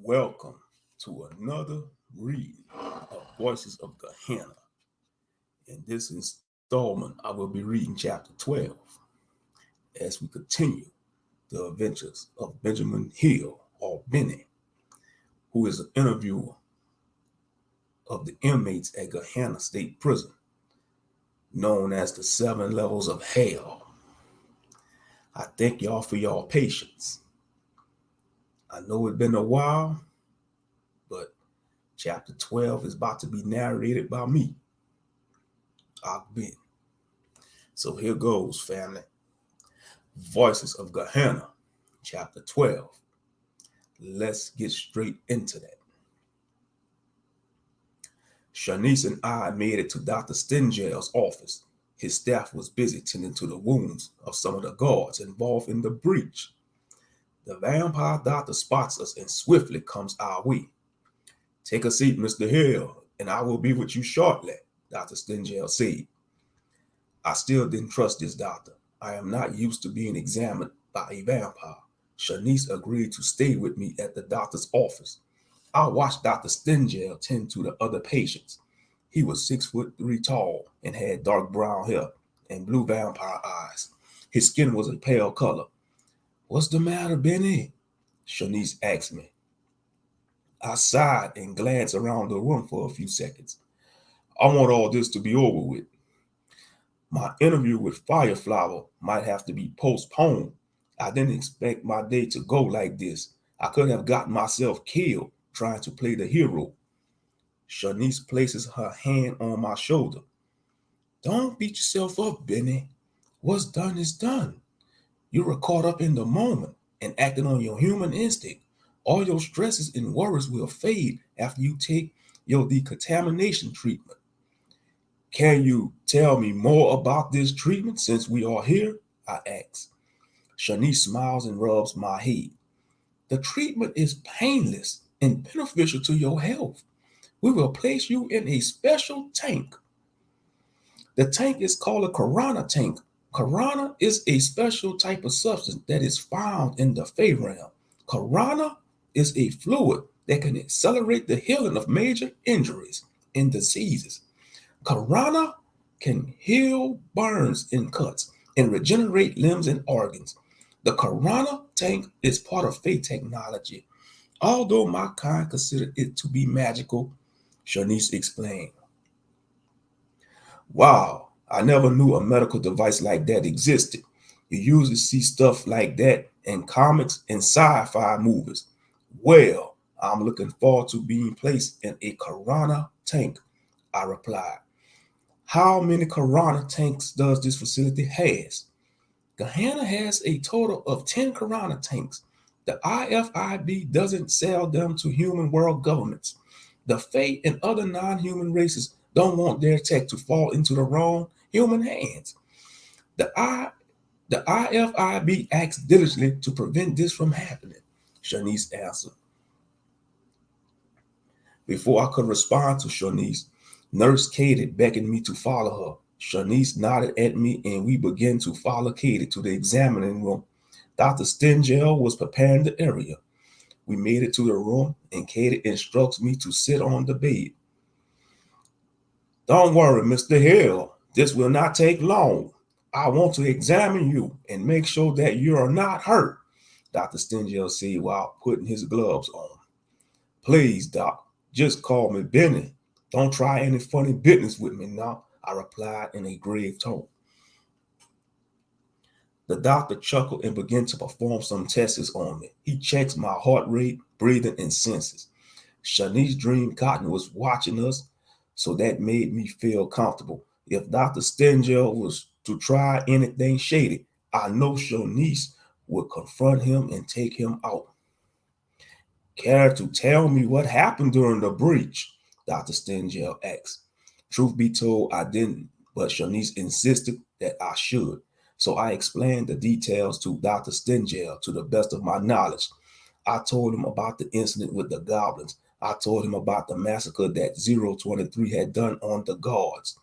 Welcome to another reading of Voices of Gehenna. In this installment, I will be reading chapter 12 as we continue the adventures of Benjamin Hill, or Benny, who is an interviewer of the inmates at Gehenna State Prison, known as the 7 levels of hell. I thank y'all for y'all patience. I know it's been a while, but chapter 12 is about to be narrated by me, Ben. So here goes, family. Voices of Gehenna, chapter 12. Let's get straight into that. Shanice and I made it to Dr. Stengel's office. His staff was busy tending to the wounds of some of the guards involved in the breach. The vampire doctor spots us and swiftly comes our way. "Take a seat, Mr. Hill, and I will be with you shortly," Dr. Stengel said. I still didn't trust this doctor. I am not used to being examined by a vampire. Shanice agreed to stay with me at the doctor's office. I watched Dr. Stengel tend to the other patients. He was 6'3" tall and had dark brown hair and blue vampire eyes. His skin was a pale color. "What's the matter, Benny?" Shanice asked me. I sighed and glanced around the room for a few seconds. "I want all this to be over with. My interview with Fireflower might have to be postponed. I didn't expect my day to go like this. I could have gotten myself killed trying to play the hero." Shanice places her hand on my shoulder. "Don't beat yourself up, Benny. What's done is done. You were caught up in the moment and acting on your human instinct. All your stresses and worries will fade after you take your decontamination treatment." "Can you tell me more about this treatment since we are here?" I asked. Shanice smiles and rubs my head. "The treatment is painless and beneficial to your health. We will place you in a special tank. The tank is called a Karana tank. Karana is a special type of substance that is found in the Fey realm. Karana is a fluid that can accelerate the healing of major injuries and diseases. Karana can heal burns and cuts and regenerate limbs and organs. The Karana tank is part of Fey technology, although my kind considered it to be magical," Shanice explained. "Wow, I never knew a medical device like that existed. You usually see stuff like that in comics and sci-fi movies." "Well, I'm looking forward to being placed in a Karana tank," I replied. "How many Karana tanks does this facility has?" "Gehenna has a total of 10 Karana tanks. The IFIB doesn't sell them to human world governments. The Fae and other non-human races don't want their tech to fall into the wrong human hands. The IFIB acts diligently to prevent this from happening," Shanice answered. Before I could respond to Shanice, Nurse Katie beckoned me to follow her. Shanice nodded at me and we began to follow Katie to the examining room. Dr. Stengel was preparing the area. We made it to the room and Katie instructs me to sit on the bed. "Don't worry, Mr. Hill. This will not take long. I want to examine you and make sure that you are not hurt," Dr. Stengel said while putting his gloves on. "Please, Doc, just call me Benny. Don't try any funny business with me now," I replied in a grave tone. The doctor chuckled and began to perform some tests on me. He checks my heart rate, breathing, and senses. Shanice Dream Cotton was watching us, so that made me feel comfortable. If Dr. Stengel was to try anything shady, I know Shanice would confront him and take him out. "Care to tell me what happened during the breach?" Dr. Stengel asked. Truth be told, I didn't, but Shanice insisted that I should. So I explained the details to Dr. Stengel to the best of my knowledge. I told him about the incident with the goblins. I told him about the massacre that 023 had done on the guards.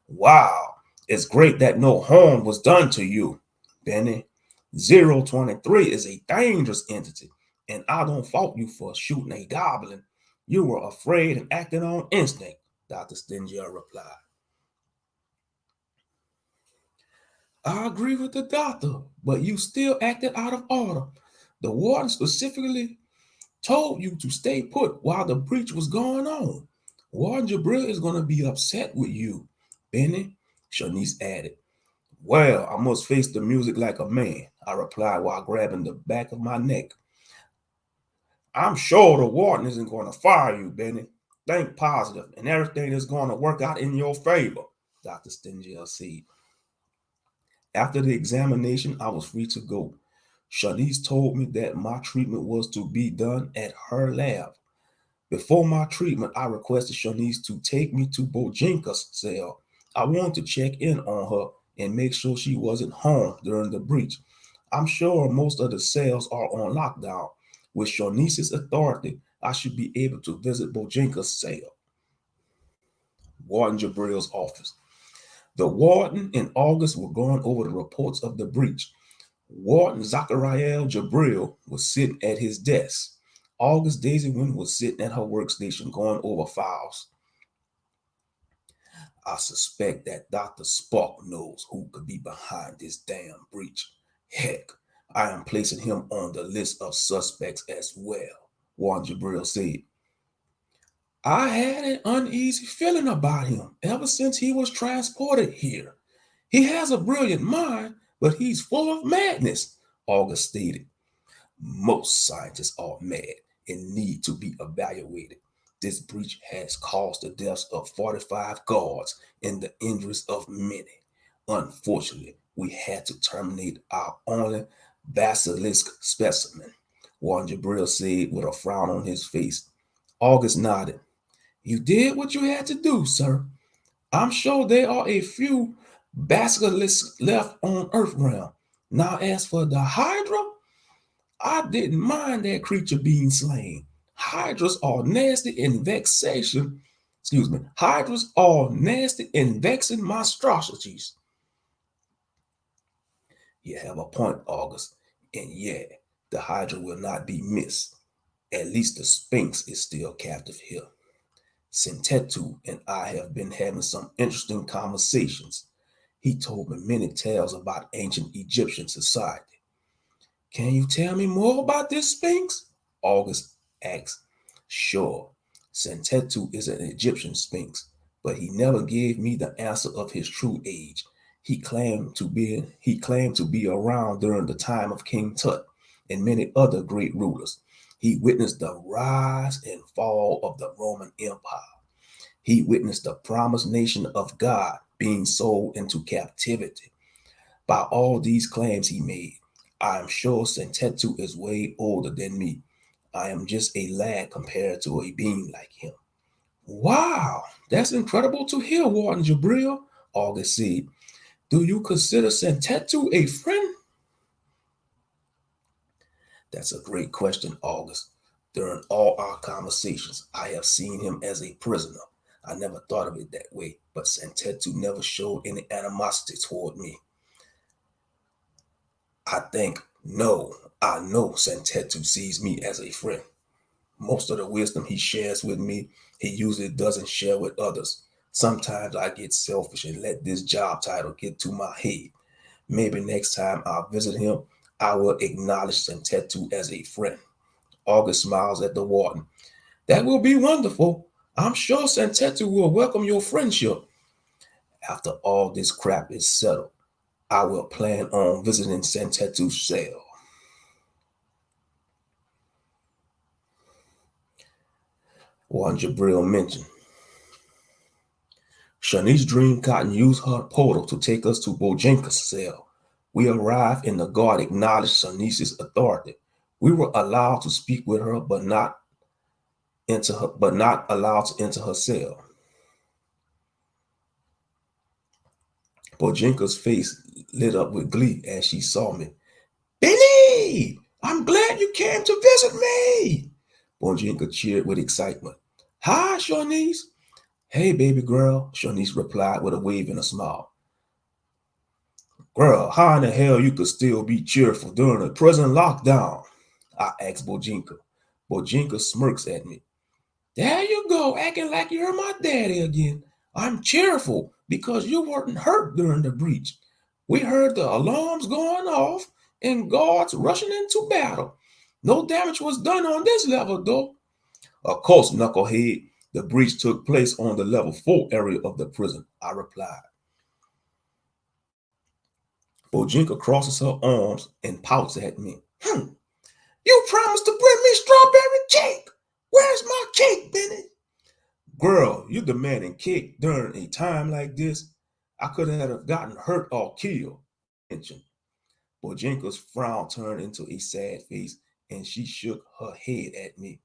"Wow, it's great that no harm was done to you, Benny. 023 is a dangerous entity, and I don't fault you for shooting a goblin. You were afraid and acted on instinct, Dr. Stingel replied. I agree with the doctor, but you still acted out of order. The warden specifically told you to stay put while the breach was going on. Warden Jabril is going to be upset with you, Benny, Shanice added. Well, I must face the music like a man, I replied while grabbing the back of my neck. I'm sure the warden isn't going to fire you, Benny. Think positive, and everything is going to work out in your favor, Dr. Stingel said. After the examination, I was free to go. Shanice told me that my treatment was to be done at her lab. Before my treatment, I requested Shanice to take me to Bojinka's cell. I wanted to check in on her and make sure she wasn't harmed during the breach. I'm sure most of the cells are on lockdown. With Shanice's authority, I should be able to visit Bojinka's cell. Warden Jabril's office. The warden and August were going over the reports of the breach. Warden Zachariel Jabril was sitting at his desk. August Daisywin was sitting at her workstation going over files. I suspect that Dr. Spark knows who could be behind this damn breach. Heck, I am placing him on the list of suspects as well, Warden Jabril said. I had an uneasy feeling about him ever since he was transported here. He has a brilliant mind, but he's full of madness, August stated. Most scientists are mad and need to be evaluated. This breach has caused the deaths of 45 guards and the injuries of many. Unfortunately, we had to terminate our only basilisk specimen, Warren Jabril said with a frown on his face. August nodded. You did what you had to do, sir. I'm sure there are a few basilisks left on Earth realm. Now, as for the Hydra, I didn't mind that creature being slain. Hydras are nasty and Hydras are nasty and vexing monstrosities. You have a point, August. And yeah, the Hydra will not be missed. At least the Sphinx is still captive here. Sentetu and I have been having some interesting conversations. He told me many tales about ancient Egyptian society. Can you tell me more about this Sphinx? August asked. Sure. Sentetu is an Egyptian Sphinx, but he never gave me the answer of his true age. He claimed to be around during the time of King Tut and many other great rulers. He witnessed the rise and fall of the Roman Empire. He witnessed the promised nation of God being sold into captivity. By all these claims he made, I am sure Sentetu is way older than me. I am just a lad compared to a being like him. Wow, that's incredible to hear, Warden Jabril, August said. Do you consider Sentetu a friend? That's a great question, August. During all our conversations, I have seen him as a prisoner. I never thought of it that way, but Sentetu never showed any animosity toward me. I know Sentetu sees me as a friend. Most of the wisdom he shares with me, he usually doesn't share with others. Sometimes I get selfish and let this job title get to my head. Maybe next time I visit him, I will acknowledge Sentetu as a friend. August smiles at the warden. That will be wonderful. I'm sure Sentetu will welcome your friendship. After all this crap is settled, I will plan on visiting Sentetu's cell. Warren Jabril mentioned. Shanice Dream Cotton used her portal to take us to Bojinka's cell. We arrived and the guard acknowledged Shanice's authority. We were allowed to speak with her, but not allowed to enter her cell. Bojinka's face lit up with glee as she saw me. Benny, I'm glad you came to visit me. Bojinka cheered with excitement. Hi, Shanice. Hey, baby girl, Shanice replied with a wave and a smile. Girl, how in the hell you could still be cheerful during a prison lockdown? I asked Bojinka. Bojinka smirks at me. There you go, acting like you're my daddy again. I'm cheerful because you weren't hurt during the breach. We heard the alarms going off and guards rushing into battle. No damage was done on this level, though. Of course, knucklehead, the breach took place on the level 4 area of the prison, I replied. Bojinka crosses her arms and pouts at me. You promised to bring me strawberry cake. Where's my cake, Benny? Girl, you demanding cake during a time like this? I could have gotten hurt or killed. Bojinka's frown turned into a sad face and she shook her head at me.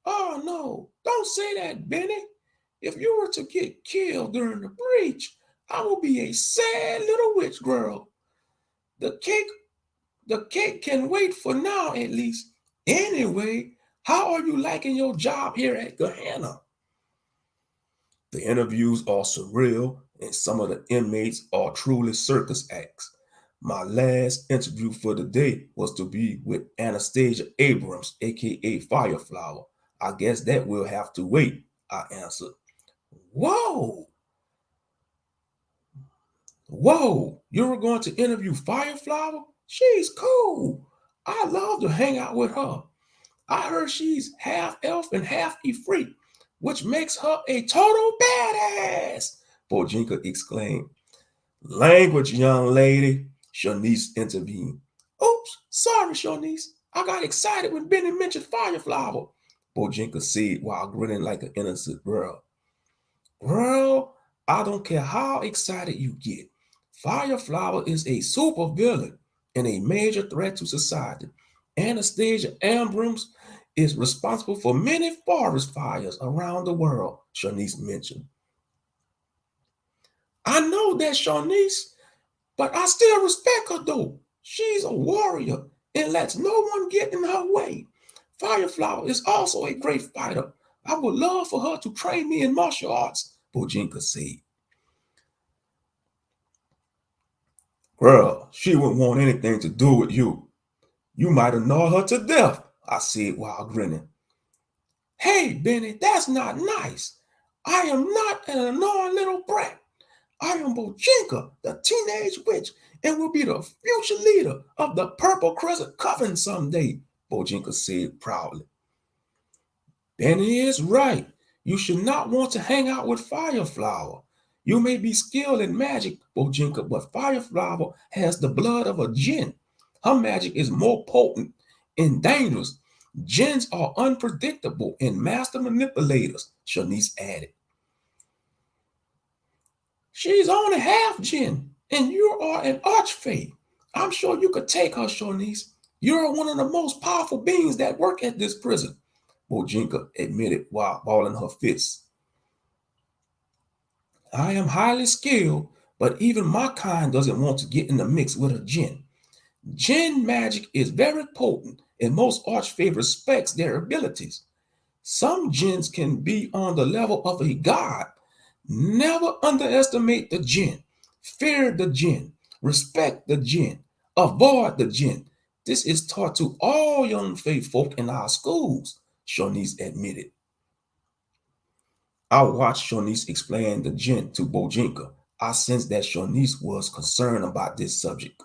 Oh no, don't say that, Benny. If you were to get killed during the breach, I will be a sad little witch girl. The cake can wait for now at least. Anyway, how are you liking your job here at Gehenna? The interviews are surreal and some of the inmates are truly circus acts. My last interview for the day was to be with Anastasia Abrams, aka Fireflower. I guess that will have to wait, I answered. Whoa! Whoa! You were going to interview Fireflower? She's cool. I love to hang out with her. I heard she's half elf and half Ifrit, which makes her a total badass, Bojinka exclaimed. Language, young lady, Shanice intervened. Oops, sorry, Shanice. I got excited when Benny mentioned Fireflower, Bojinka said while grinning like an innocent girl. Girl, I don't care how excited you get. Fireflower is a super villain and a major threat to society. Anastasia Abrams is responsible for many forest fires around the world, Shanice mentioned. I know that, Shanice, but I still respect her though. She's a warrior and lets no one get in her way. Fireflower is also a great fighter. I would love for her to train me in martial arts, Bojinka said. Girl, she wouldn't want anything to do with you. You might have gnawed her to death, I said while grinning. Hey, Benny, that's not nice. I am not an annoying little brat. I am Bojinka, the teenage witch, and will be the future leader of the Purple Crescent Coven someday, Bojinka said proudly. Benny is right. You should not want to hang out with Fireflower. You may be skilled in magic, Bojinka, but Fireflower has the blood of a djinn. Her magic is more potent and dangerous. Djinns are unpredictable and master manipulators, Shanice added. She's only half djinn, and you are an archfey. I'm sure you could take her, Shanice. You're one of the most powerful beings that work at this prison, Bojinka admitted while balling her fists. I am highly skilled, but even my kind doesn't want to get in the mix with a djinn. Djinn magic is very potent, and most archfey respects their abilities. Some djinns can be on the level of a god. Never underestimate the djinn. Fear the djinn. Respect the djinn. Avoid the djinn. This is taught to all young fae folk in our schools, Shanice admitted. I watched Shanice explain the djinn to Bojinka. I sensed that Shanice was concerned about this subject.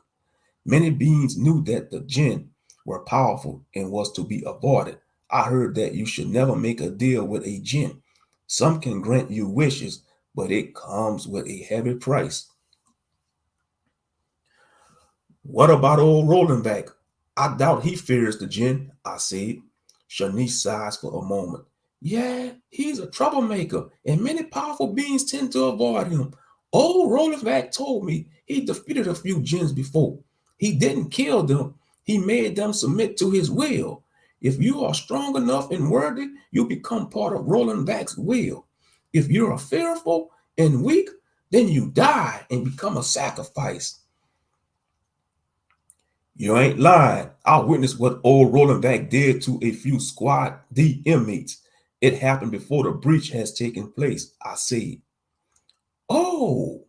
Many beings knew that the jinn were powerful and was to be avoided. I heard that you should never make a deal with a jinn. Some can grant you wishes, but it comes with a heavy price. What about old Rollenback? I doubt he fears the jinn, I said. Shanice sighs for a moment. Yeah, he's a troublemaker, and many powerful beings tend to avoid him. Old Rollenback told me he defeated a few jinns before. He didn't kill them. He made them submit to his will. If you are strong enough and worthy, you become part of Rollenback's will. If you are fearful and weak, then you die and become a sacrifice. You ain't lying. I witnessed what old Rollenback did to a few Squad D inmates. It happened before the breach has taken place, I said. Oh,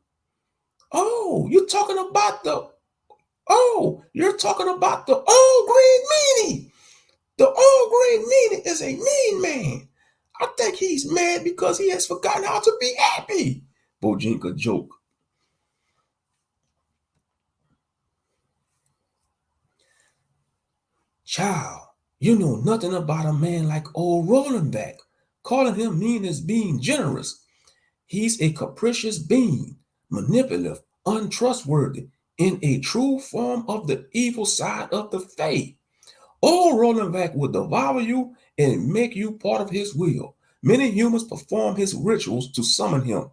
you're talking about the old green meanie. The old green meaning is a mean man. I think he's mad because he has forgotten how to be happy, Bojinka joked. Child, you know nothing about a man like old Rollingback. Calling him mean is being generous. He's a capricious being, manipulative, untrustworthy, in a true form of the evil side of the faith. Old Rollingback will devour you and make you part of his will. Many humans perform his rituals to summon him.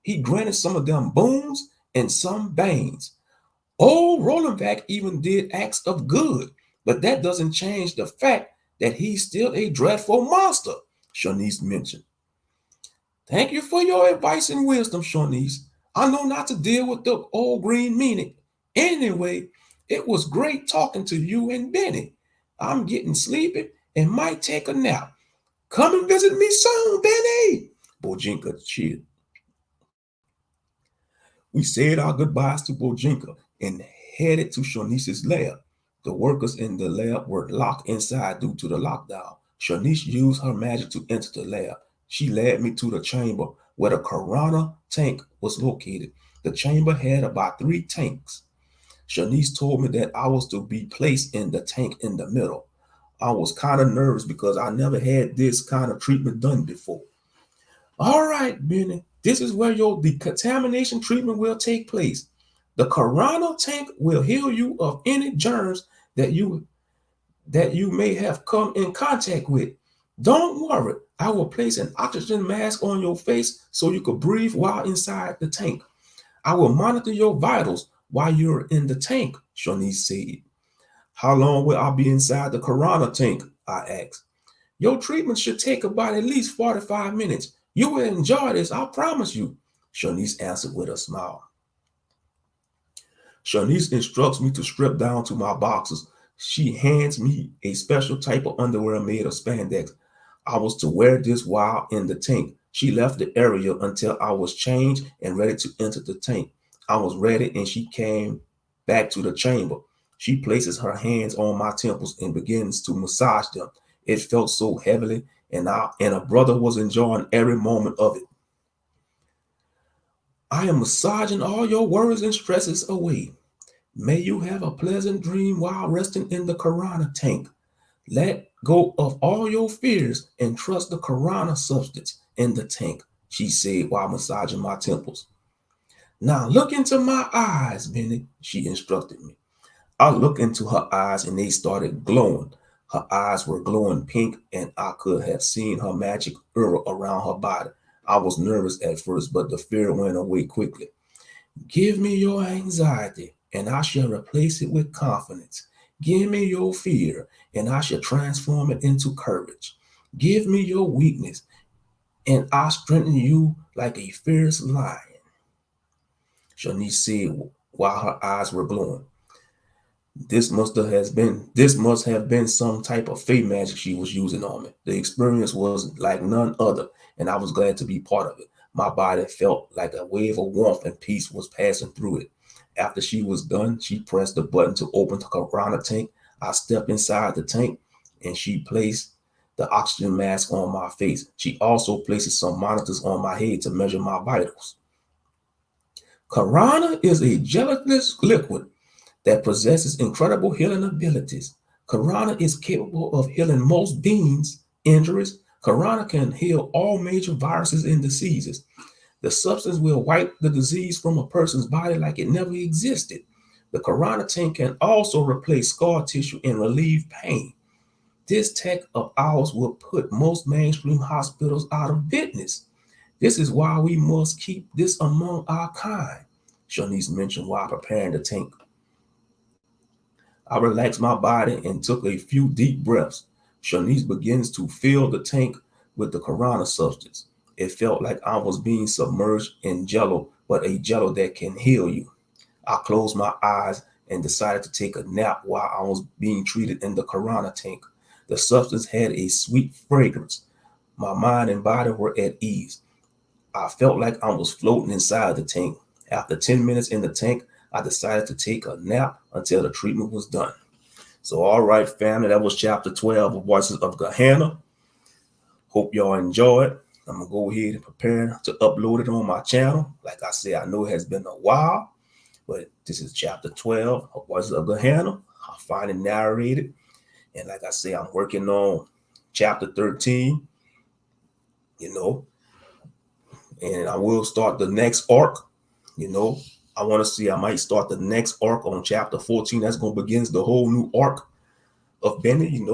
He granted some of them boons and some banes. Old Rollingback even did acts of good, but that doesn't change the fact that he's still a dreadful monster, Shanice mentioned. Thank you for your advice and wisdom, Shanice. I know not to deal with the old green meaning. Anyway, it was great talking to you and Benny. I'm getting sleepy and might take a nap. Come and visit me soon, Benny, Bojinka cheered. We said our goodbyes to Bojinka and headed to Shanice's lab. The workers in the lab were locked inside due to the lockdown. Shanice used her magic to enter the lab. She led me to the chamber where the Corona tank was located. The chamber had about 3 tanks. Shanice told me that I was to be placed in the tank in the middle. I was kind of nervous because I never had this kind of treatment done before. All right, Benny, this is where your decontamination treatment will take place. The Corona tank will heal you of any germs that you may have come in contact with. Don't worry, I will place an oxygen mask on your face so you can breathe while inside the tank. I will monitor your vitals while you're in the tank, Shanice said. How long will I be inside the Corona tank? I asked. Your treatment should take about at least 45 minutes. You will enjoy this, I promise you, Shanice answered with a smile. Shanice instructs me to strip down to my boxers. She hands me a special type of underwear made of spandex. I was to wear this while in the tank. She left the area until I was changed and ready to enter the tank. I was ready and she came back to the chamber. She places her hands on my temples and begins to massage them. It felt so heavily, and a brother was enjoying every moment of it. I am massaging all your worries and stresses away. May you have a pleasant dream while resting in the Corona tank. Let go of all your fears and trust the Corona substance in the tank, she said while massaging my temples. Now look into my eyes, Benny, she instructed me. I looked into her eyes and they started glowing. Her eyes were glowing pink and I could have seen her magic aura around her body. I was nervous at first, but the fear went away quickly. Give me your anxiety and I shall replace it with confidence. Give me your fear and I shall transform it into courage. Give me your weakness and I strengthen you like a fierce lion, Shanice said while her eyes were glowing. This must have been some type of fey magic she was using on me. The experience was like none other, and I was glad to be part of it. My body felt like a wave of warmth and peace was passing through it. After she was done, she pressed the button to open the Corona tank. I stepped inside the tank and she placed the oxygen mask on my face. She also places some monitors on my head to measure my vitals. Corona is a gelatinous liquid that possesses incredible healing abilities. Corona is capable of healing most beings' injuries. Corona can heal all major viruses and diseases. The substance will wipe the disease from a person's body like it never existed. The Corona tank can also replace scar tissue and relieve pain. This tech of ours will put most mainstream hospitals out of business. This is why we must keep this among our kind, Shanice mentioned while preparing the tank. I relaxed my body and took a few deep breaths. Shanice begins to fill the tank with the Corona substance. It felt like I was being submerged in jello, but a jello that can heal you. I closed my eyes and decided to take a nap while I was being treated in the Corona tank. The substance had a sweet fragrance. My mind and body were at ease. I felt like I was floating inside the tank. After 10 minutes in the tank, I decided to take a nap until the treatment was done. So, all right, family, that was chapter 12 of Voices of Gehenna. Hope y'all enjoy it. I'm going to go ahead and prepare to upload it on my channel. Like I said, I know it has been a while, but this is chapter 12 of Voices of Gehenna. I find it narrated. And like I say, I'm working on chapter 13, and I will start the next arc, I want to see, I might start the next arc on chapter 14. That's going to begin the whole new arc of Benny,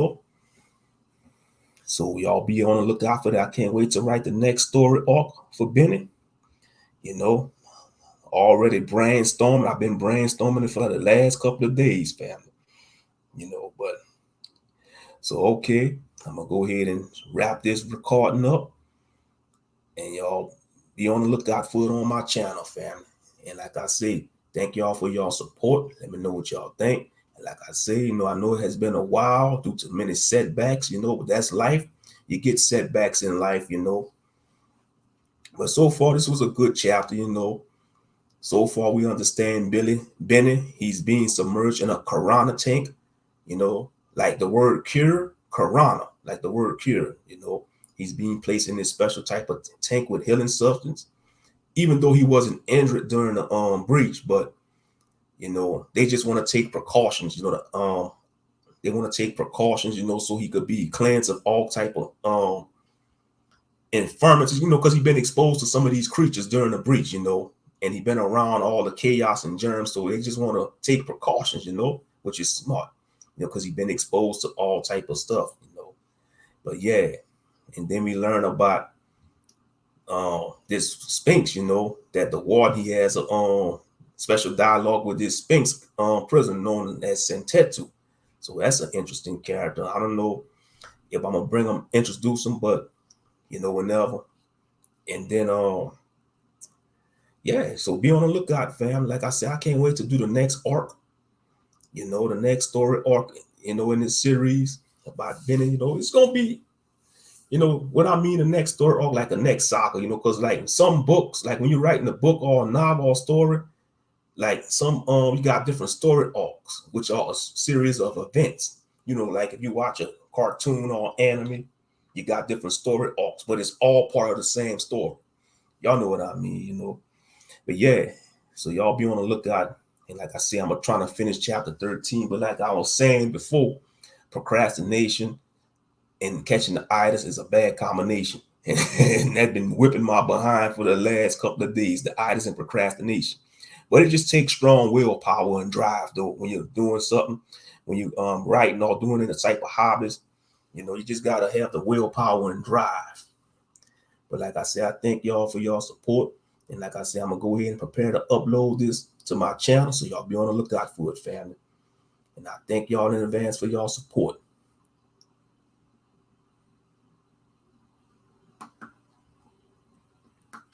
So y'all be on the lookout for that. I can't wait to write the next story arc for Benny. Already brainstorming. I've been brainstorming it for the last couple of days, family. But so okay, I'm gonna go ahead and wrap this recording up, and y'all be on the lookout for it on my channel, family. And like I say, thank y'all for y'all support. Let me know what y'all think. And like I say, I know it has been a while due to many setbacks, but that's life. You get setbacks in life, But so far, this was a good chapter, So far, we understand Benny, he's being submerged in a Corona tank, like the word cure, Corona, like the word cure, He's being placed in this special type of tank with healing substance, even though he wasn't injured during the breach. But they just want to take precautions, they want to take precautions, so he could be cleansed of all type of infirmities, because he's been exposed to some of these creatures during the breach, and he's been around all the chaos and germs. So they just want to take precautions, which is smart, because he's been exposed to all type of stuff, But yeah, and then we learn about this Sphinx, that the warden, he has a special dialogue with this Sphinx prisoner known as Sentetu. So that's an interesting character. I don't know if I'm gonna bring him, introduce him, but whenever. And then yeah, so be on the lookout, fam. Like I said, I can't wait to do the next arc, the next story arc, in this series about Benny. It's gonna be, what I mean, the next story arc, like the next saga, because like some books, like when you're writing a book or a novel or story, like some you got different story arcs, which are a series of events. Like if you watch a cartoon or anime, you got different story arcs, but it's all part of the same story. Y'all know what I mean, But yeah, so y'all be on the lookout. And like I said, I'm trying to finish chapter 13. But like I was saying before, procrastination and catching the itis is a bad combination. And that's been whipping my behind for the last couple of days, the itis and procrastination. But it just takes strong willpower and drive, though, when you're doing something, when you writing or doing any type of hobbies, you just got to have the willpower and drive. But like I said, I thank y'all for y'all support. And like I said, I'm going to go ahead and prepare to upload this to my channel. So y'all be on the lookout for it, family. And I thank y'all in advance for y'all support.